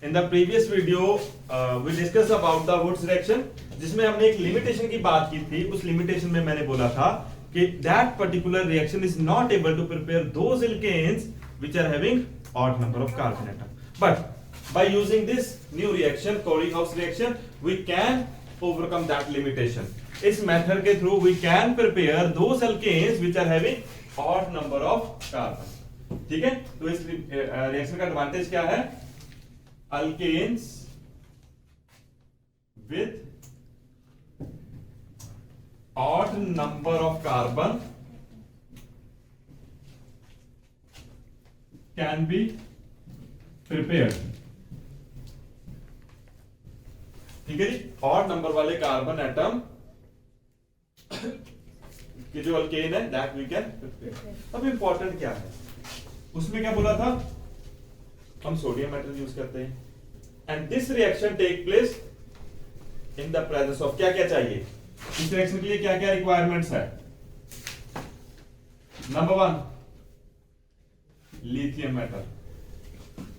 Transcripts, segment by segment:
In the previous video we discuss about the Wurtz reaction, जिसमें हमने एक limitation की बात की थी। उस लिमिटेशन में मैंने बोला था कि that particular reaction is not able to prepare those alkanes which are having odd number of carbon atom, but by using this new reaction, Corey-House reaction, we can overcome that limitation. इस method के through we can prepare those alkanes which are having odd number of carbon. ठीक है, तो इस reaction का advantage क्या है? Alkanes with odd number of carbon can be prepared. ठीक है जी, ऑड नंबर वाले कार्बन एटम की जो अल्केन है दैट वी कैन प्रिपेयर। अब इंपॉर्टेंट क्या है उसमें, क्या बोला था? हम सोडियम मेटल यूज करते हैं and this reaction take place in the presence of क्या क्या चाहिए इस रिएक्शन के लिए, क्या क्या रिक्वायरमेंट्स है? Number 1 lithium metal,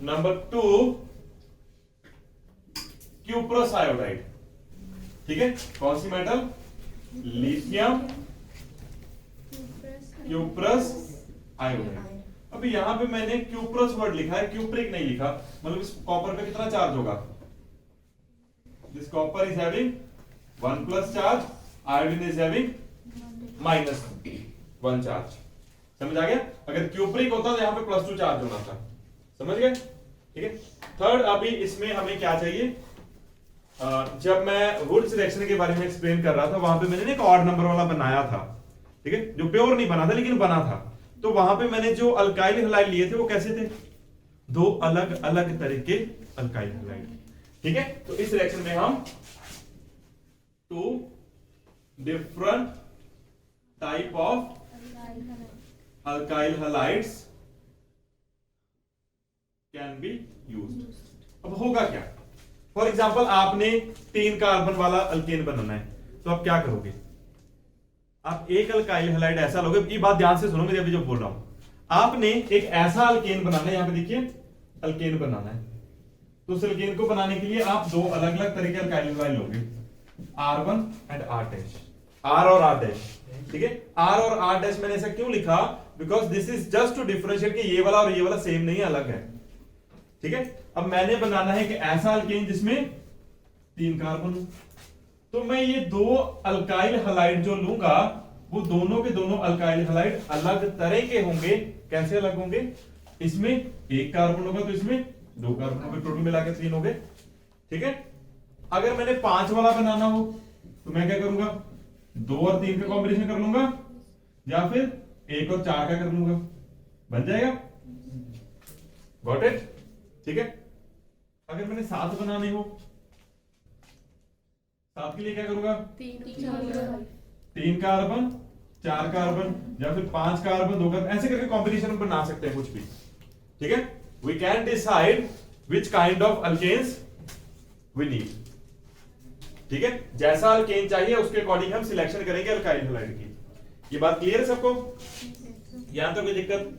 number 2 cuprous iodide. ठीक है, कौन सी मेटल? Lithium cuprous iodide. अभी यहां पे मैंने क्यूप्रस वर्ड लिखा है, क्यूप्रिक नहीं लिखा, मतलब इस कॉपर पे कितना चार्ज होगा? This copper is having 1+ charge, iodine is having -1 charge. समझ आ गया? अगर क्यूप्रिक होता तो यहां पे +2 चार्ज होना था। समझ गए? ठीक है। थर्ड, अभी इसमें हमें क्या चाहिए? जब मैं वुड्स रिएक्शन के बारे में एक्सप्लेन कर रहा था, वहां पे मैंने एक ऑड नंबर वाला बनाया था, ठीक है, जो प्योर नहीं बना था लेकिन बना था। तो वहां पे मैंने जो अल्काइल हलाइड लिए थे वो कैसे थे? 2 अलग अलग तरह के अल्काइल हलाइड। ठीक है, तो इस रिएक्शन में हम 2 different type of alkyl halides can be used. अब होगा क्या? फॉर एग्जाम्पल, आपने 3 कार्बन वाला अल्केन बनाना है, तो आप क्या करोगे? आप एक अल्काइल हैलाइड ऐसा लोगे, ये बात ध्यान से सुनो मेरी अभी जो बोल रहा हूं। आपने एक ऐसा अल्केन बनाना है, यहां पे देखिए अल्केन बनाना है, तो उस अल्केन को बनाने के लिए आप 2 अलग अलग तरह के अल्काइल हैलाइड लोगे, R1 एंड R', R और R'। ठीक है, R और R' मैंने ऐसा क्यों लिखा? Because this is just to differentiate कि ये वाला और ये वाला सेम नहीं, अलग है। ठीक है, अब मैंने बनाना है कि ऐसा अल्केन जिसमें 3 कार्बन हो, तो मैं ये 2 अल्काइल हलाइड जो लूंगा वो दोनों के दोनों अल्काइल हलाइड अलग तरह के होंगे। कैसे अलग होंगे? इसमें 1 कार्बन होगा तो इसमें 2 कार्बन होंगे, टोटल मिला के 3 हो गए। ठीक है, अगर मैंने 5 वाला बनाना हो तो मैं क्या करूंगा? 2 और 3 का कॉम्बिनेशन कर लूंगा, या फिर 1 और 4 का कर लूंगा, बन जाएगा। Got it? ठीक है, अगर मैंने 7 बनाने हो, 7 के लिए क्या करूंगा? 3 कार्बन 4 कार्बन, या फिर 5 कार्बन 2 कार्बन, ऐसे करके कॉम्बिनेशन बना सकते हैं कुछ भी। ठीक है, we can decide which kind of alkanes we need. ठीक है, जैसा अल्केन चाहिए उसके अकॉर्डिंग हम सिलेक्शन करेंगे अल्काइल हैलाइड की। ये बात क्लियर है सबको? यहां तो कोई दिक्कत?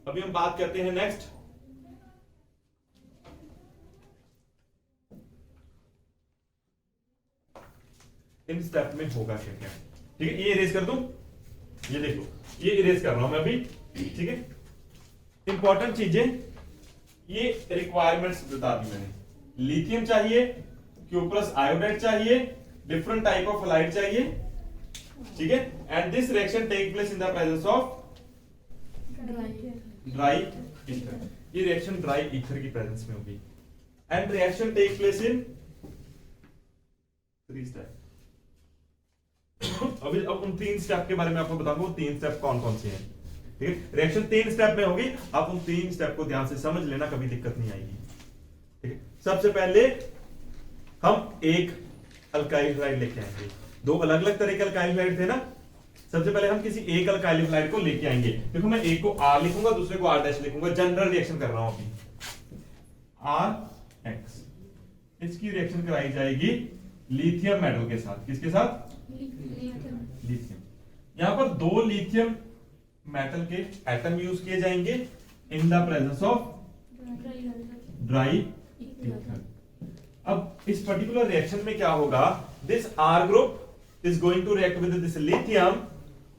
अभी हम बात करते हैं नेक्स्ट, इन स्टेप में होगा क्या क्या। ठीक है, ये इरेज कर दूं, ये देखो ये इरेज कर रहा हूं मैं अभी। ठीक है, इंपॉर्टेंट चीजें, ये रिक्वायरमेंट्स बता दी मैंने। लिथियम चाहिए, क्यूप्रस आयोडाइड चाहिए, डिफरेंट टाइप ऑफ हलाइड चाहिए। ठीक है, and this reaction take place in the presence of dry ether. ये रिएक्शन ड्राई ईथर की प्रेजेंस में होगी and reaction take place in 3 step. अभी अब उन 3 स्टेप के बारे में आपको बताऊंगा, वो 3 स्टेप कौन कौन से हैं। ठीक है, रिएक्शन 3 स्टेप में होगी, आप उन 3 स्टेप को ध्यान से समझ लेना, कभी दिक्कत नहीं आएगी। ठीक है, सबसे पहले हम एक अल्काइल हैलाइड लेके आएंगे। 2 अलग अलग तरह के अल्काइल हैलाइड थे ना, सबसे पहले हम किसी एक अल्काइल हैलाइड को लेके आएंगे। देखो, मैं एक को R लिखूंगा, दूसरे को R' लिखूंगा, जनरल रिएक्शन कर रहा हूं अभी। RX, इसकी रिएक्शन कराई जाएगी लिथियम मेटल के साथ। किसके साथ? लिथियम। यहां पर 2 लिथियम मेटल के एटम यूज किए जाएंगे in the presence of dry ether. अब इस पर्टिकुलर रिएक्शन में क्या होगा, this R group is going to react with this lithium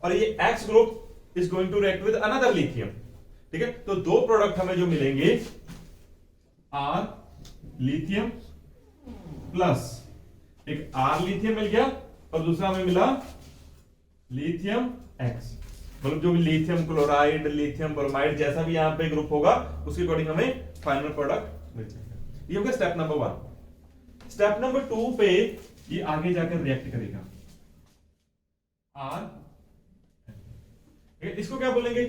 और ये X group is going to react with another lithium. ठीक है, तो दो प्रोडक्ट हमें जो मिलेंगे, आर लिथियम प्लस एक आर लिथियम मिल गया और दूसरा हमें मिला लिथियम एक्स, मतलब जो भी लिथियम क्लोराइड, लिथियम ब्रोमाइड जैसा भी यहां पे ग्रुप होगा उसके अकॉर्डिंग हमें फाइनल प्रोडक्ट मिल जाएगा। ये हो गया स्टेप नंबर 1। स्टेप नंबर 2 पे ये आगे जाकर रिएक्ट करेगा आर, इसको क्या बोलेंगे,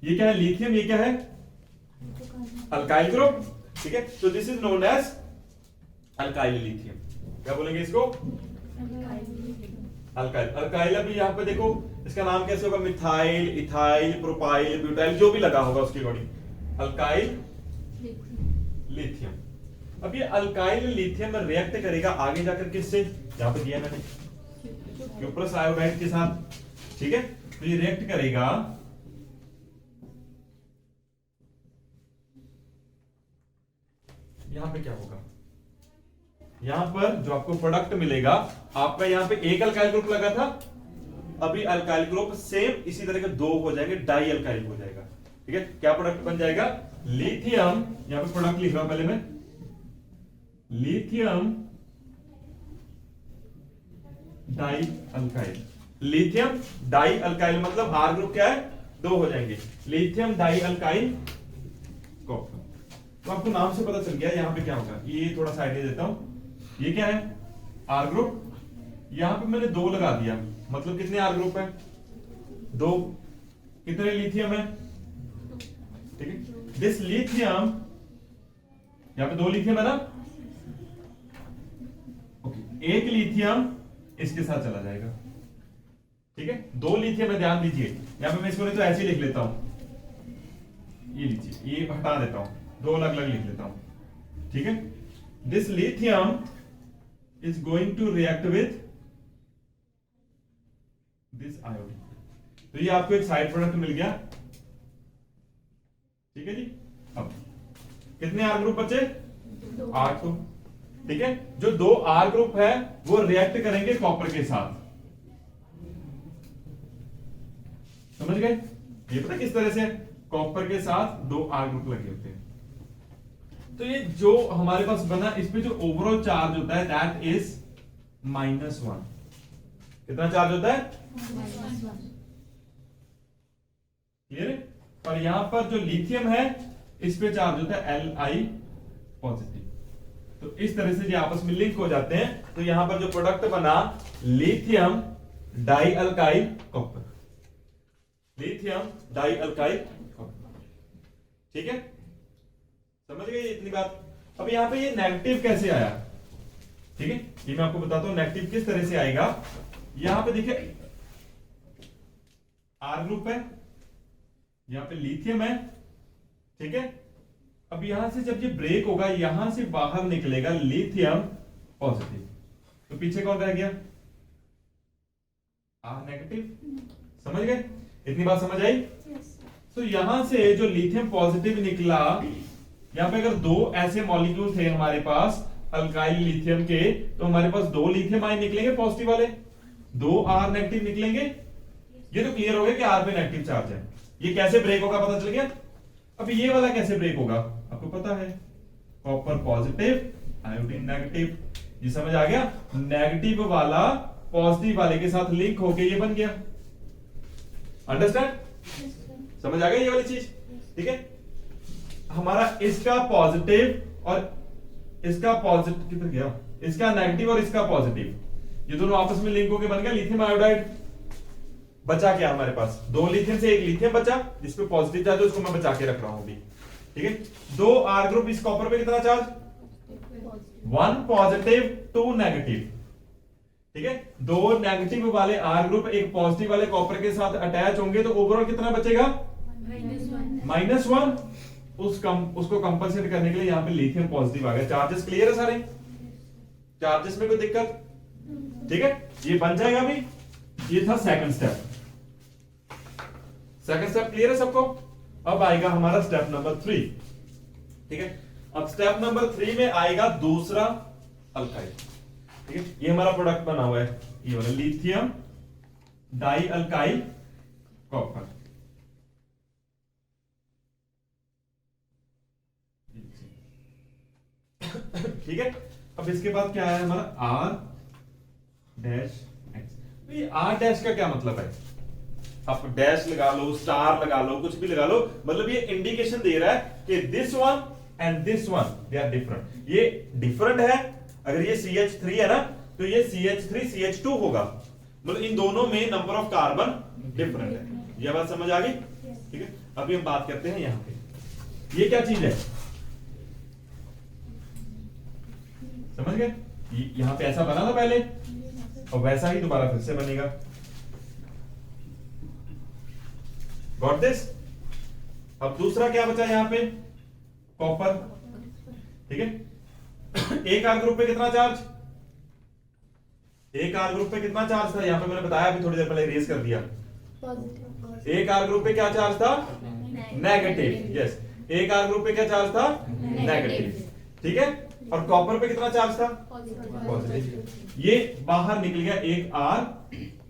ये क्या है लिथियम, ये क्या है अल्काइल ग्रुप। ठीक है, तो this is known as alkyl lithium. क्या बोलेंगे इसको, अल्काइल। अल्काइल अभी यहां पे देखो इसका नाम कैसे होगा, मिथाइल, इथाइल, प्रोपाइल, ब्यूटाइल, जो भी लगा होगा उसके अकॉर्डिंग अल्काइल लिथियम। अब ये अल्काइल लिथियम में रिएक्ट करेगा आगे जाकर किससे, यहां पे दिया मैंने क्यूप्रस आयोडाइड के साथ। ठीक है, तो ये रिएक्ट करेगा यहां पे क्या होगा, यहां पर जो आपको प्रोडक्ट मिलेगा, आपका यहां पे एक अल्काइल ग्रुप लगा था, अभी अल्काइल ग्रुप सेम इसी तरह के दो हो जाएंगे, डाई अल्काइल हो जाएगा। ठीक है, क्या प्रोडक्ट बन जाएगा, लिथियम, यहां पे प्रोडक्ट लिख रहा हूं पहले मैं, lithium die alkyl. Lithium die alkyl मतलब आर ग्रुप क्या है, दो हो जाएंगे, लिथियम डाई अल्काइल कॉपर। तो आपको नाम से पता चल गया यहां पे क्या होगा। ये थोड़ा साइड में देता हूं, ये क्या है आर ग्रुप, यहां पे मैंने दो लगा दिया, मतलब कितने आर ग्रुप है, दो, कितने लिथियम है, ठीक है, दिस लिथियम, यहां पे दो लिथियम है ना, ओके, एक लिथियम इसके साथ चला जाएगा। ठीक है, दो लिथियम है, ध्यान दीजिए, यहां पे मैं इसको नहीं तो ऐसे ही लिख लेता हूं, ये लीजिए, ये हटा देता हूं, दो अलग अलग लिख लेता हूं। ठीक है, this lithium is going to react with this iodine. तो ये आपको एक साइड प्रोडक्ट मिल गया। ठीक है जी, अब कितने आर ग्रुप बचे, 8। ठीक है, जो दो आर ग्रुप है वो रिएक्ट करेंगे कॉपर के साथ। समझ गए, ये पता किस तरह से, कॉपर के साथ दो आर ग्रुप लगे होते हैं। तो ये जो हमारे पास बना, इस पे जो ओवरऑल चार्ज होता है दैट इज -1। कितना चार्ज होता है, क्लियर है। और यहां पर जो लिथियम है इस पे चार्ज होता है Li पॉजिटिव। तो इस तरह से ये आपस में लिंक हो जाते हैं। तो यहां पर जो प्रोडक्ट बना lithium die alkyl copper, lithium die alkyl copper. ठीक है, समझ गए इतनी बात। अब यहां पे ये नेगेटिव कैसे आया, ठीक है, ये मैं आपको बताता हूं नेगेटिव किस तरह से आएगा। यहां पे देखिए आर ग्रुप है, यहां पे लिथियम है, ठीक है। अब यहां से जब ये ब्रेक होगा यहां से बाहर निकलेगा लिथियम पॉजिटिव, तो पीछे कौन रह गया, आर नेगेटिव। समझ गए, इतनी बात समझ आई। तो यहां से जो लिथियम पॉजिटिव निकला, यहां पे अगर दो ऐसे मॉलिक्यूल थे हमारे पास अल्काइल लिथियम के, तो हमारे पास दो लिथियम आयन निकलेंगे पॉजिटिव वाले, दो आर नेगेटिव निकलेंगे। ये तो क्लियर हो गया कि आर पे नेगेटिव चार्ज है। ये कैसे ब्रेक होगा पता चल गया। अब ये वाला कैसे ब्रेक होगा आपको पता है, कॉपर पॉजिटिव आयोडीन नेगेटिव। ये समझ आ गया, नेगेटिव वाला पॉजिटिव वाले के साथ लिंक होके ये बन गया। अंडरस्टैंड, समझ आ गया ये वाली चीज। ठीक है, हमारा इसका पॉजिटिव और इसका पॉजिटिव किधर गया, इसका नेगेटिव और इसका पॉजिटिव, ये दोनों आपस में लिंक होके बन गया लिथियम आयोडाइड। बचा क्या हमारे पास, दो लिथियम से एक लिथियम बचा जिसपे पॉजिटिव चार्ज है, उसको मैं बचा के रख रहा हूं अभी। ठीक है, दो आर ग्रुप इस कॉपर पे कितना चार्ज, 1 पॉजिटिव 2 नेगेटिव। ठीक है, दो नेगेटिव वाले आर ग्रुप एक पॉजिटिव वाले कॉपर के साथ अटैच होंगे तो ओवरऑल कितना बचेगा, -1। उसको कंपनसेट करने के लिए यहां पे लिथियम पॉजिटिव आ गया। चार्जेस क्लियर है सारे, चार्जेस में कोई दिक्कत, ठीक है, ये बन जाएगा अभी। ये था second step. Second step clear है सबको। अब आएगा हमारा स्टेप नंबर 3। ठीक है, अब स्टेप नंबर 3 में आएगा दूसरा अल्काइल। ठीक है, ये हमारा प्रोडक्ट बना हुआ है, ये वाला लिथियम डाई अल्काइल कॉपर। ठीक है, अब इसके बाद क्या है हमारा आर डैश एक्स। ये आर डैश का क्या मतलब है? आप डैश लगा लो, स्टार लगा लो, कुछ भी लगा लो, मतलब ये इंडिकेशन दे रहा है कि this one and this one they are different. ये डिफरेंट है, अगर ये CH3 है ना तो ये CH3 CH2 होगा, मतलब इन दोनों में नंबर ऑफ कार्बन डिफरेंट है। ये बात समझ आ गई? ठीक है, अभी हम बात करते हैं यहां पे ये क्या चीज है, समझ गए? यहां पे ऐसा बना था पहले और वैसा ही दोबारा फिर से बनेगा। Got this? अब दूसरा क्या बचा यहां पे? कॉपर। ठीक है, एक आर ग्रुप पे कितना चार्ज? एक आर ग्रुप पे कितना चार्ज था? यहां पे मैंने बताया अभी थोड़ी देर पहले, इरेज कर दिया। एक आर ग्रुप पे क्या चार्ज था? नेगेटिव। यस, एक आर ग्रुप पे क्या चार्ज था? नेगेटिव। ठीक है, और कॉपर पे कितना चार्ज था? पॉजिटिव। ये बाहर निकल गया एक आर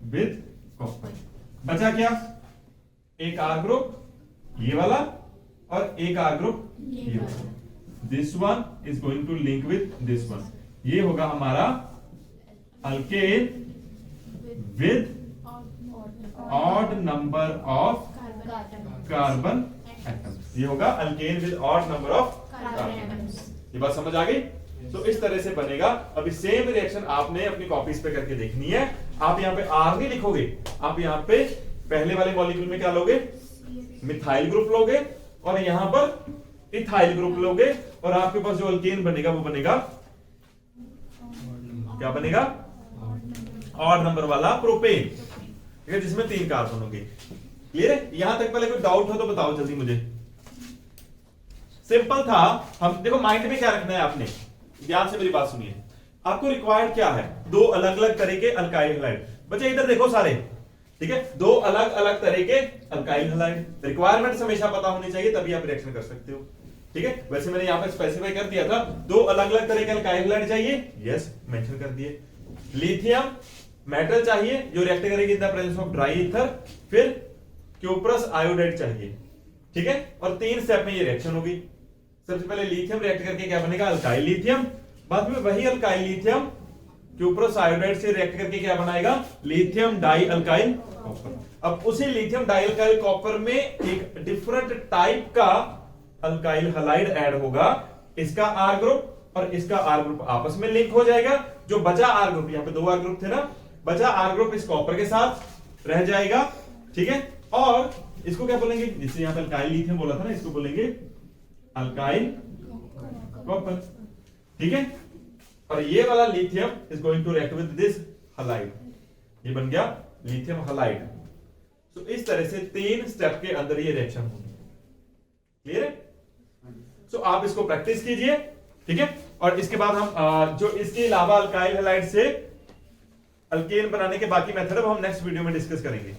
विद कॉपर। बचा क्या? एक आर ग्रुप ये वाला और एक आर ग्रुप ये वाला। This one is going to link with this one. ये होगा हमारा alkane with odd number of carbon atoms. ये होगा alkane with odd number of carbon atoms. ये बात समझ आ गई? तो इस तरह से बनेगा। अभी सेम रिएक्शन आपने अपनी कॉपीज पे करके देखनी है। आप यहाँ पे आर नहीं लिखोगे, आप यहाँ पे पहले वाले मॉलिक्यूल में क्या लोगे? मिथाइल ग्रुप लोगे और यहां पर इथाइल ग्रुप लोगे, और आपके पास जो अल्केन बनेगा वो बनेगा क्या बनेगा? ऑड नंबर वाला प्रोपेन। ठीक है, जिसमें 3 कार्बन होंगे। क्लियर है? यहां तक पहले कोई डाउट हो तो बताओ जल्दी मुझे। सिंपल था। हम देखो माइंड में क्या रखना है आपने, ध्यान से मेरी बात सुनिए। आपको रिक्वायर्ड क्या है? 2 अलग अलग तरह के अल्काइल हैलाइड। बच्चे इधर देखो सारे, ठीक है, 2 अलग अलग तरह के अल्काइल हैलाइड। रिक्वायरमेंट हमेशा पता होनी चाहिए, तभी आप रिएक्शन कर सकते हो। ठीक है, वैसे मैंने यहां पे स्पेसिफाई कर दिया था 2 अलग अलग तरह के अल्काइल हैलाइड चाहिए। यस, मेंशन कर दिए। लिथियम मेटल चाहिए जो रिएक्ट करेगी इन the presence of dry ether. फिर क्यूप्रस आयोडाइड चाहिए। ठीक है, और 3 स्टेप में ये रिएक्शन होगी। सबसे पहले लिथियम रिएक्ट करके क्या बनेगा? Alkyl lithium. बाद में वही अल्काइल लिथियम क्यूप्रस आयोडाइड से रिएक्ट करके क्या बनाएगा? Lithium die alkyl copper. अब उसी लिथियम डाई अल्काइल कॉपर में एक डिफरेंट टाइप का अल्काइल हैलाइड ऐड होगा। इसका आर ग्रुप और इसका आर ग्रुप आपस में लिंक हो जाएगा। जो बचा आर ग्रुप, यहां पे 2 आर ग्रुप थे ना, बचा आर ग्रुप इस कॉपर के साथ रह जाएगा। ठीक है, और इसको क्या बोलेंगे? जिससे यहां पे अल्काइल लिथियम बोला था ना, इसको बोलेंगे अल्काइल कॉपर। ठीक है, और ये वाला lithium is going to react with this halide. ये बन गया लिथियम हैलाइड। तो इस तरह से 3 स्टेप के अंदर ये रिएक्शन होगी। क्लियर है? सो आप इसको प्रैक्टिस कीजिए। ठीक है, और इसके बाद हम जो इसके अलावा अल्काइल हैलाइड से अल्केन बनाने के बाकी मेथड अब हम नेक्स्ट वीडियो में डिस्कस करेंगे।